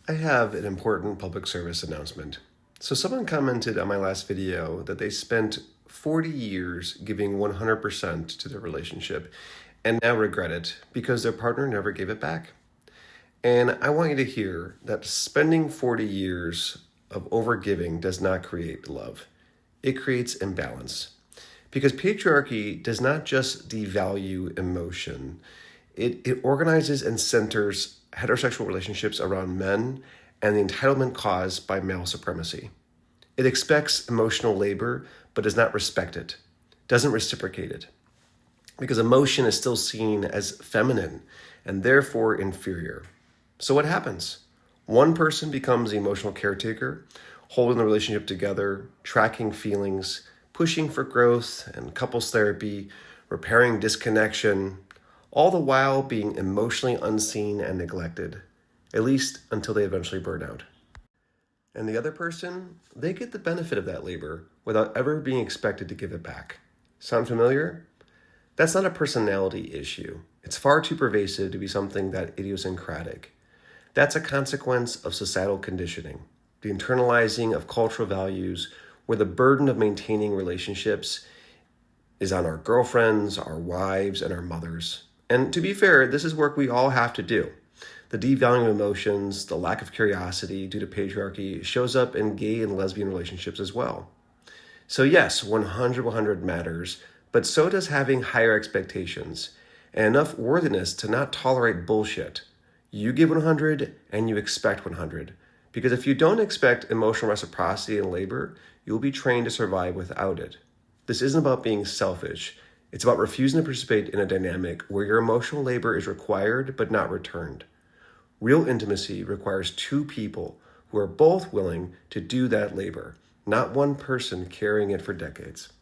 I have an important public service announcement. So someone commented on my last video that they spent 40 years giving 100% to their relationship and now regret it because their partner never gave it back. And I want you to hear that spending 40 years of overgiving does not create love. It creates imbalance. Because patriarchy does not just devalue emotion, it organizes and centers heterosexual relationships around men and the entitlement caused by male supremacy. It expects emotional labor, but does not respect it, doesn't reciprocate it, because emotion is still seen as feminine and therefore inferior. So what happens? One person becomes the emotional caretaker, holding the relationship together, tracking feelings, pushing for growth and couples therapy, repairing disconnection, all the while being emotionally unseen and neglected, at least until they eventually burn out. And the other person, they get the benefit of that labor without ever being expected to give it back. Sound familiar? That's not a personality issue. It's far too pervasive to be something that idiosyncratic. That's a consequence of societal conditioning, the internalizing of cultural values where the burden of maintaining relationships is on our girlfriends, our wives, and our mothers. And to be fair, this is work we all have to do. The devaluing of emotions, the lack of curiosity due to patriarchy shows up in gay and lesbian relationships as well. So yes, 100 matters, but so does having higher expectations and enough worthiness to not tolerate bullshit. You give 100 and you expect 100. Because if you don't expect emotional reciprocity and labor, you'll be trained to survive without it. This isn't about being selfish. It's about refusing to participate in a dynamic where your emotional labor is required but not returned. Real intimacy requires two people who are both willing to do that labor, not one person carrying it for decades.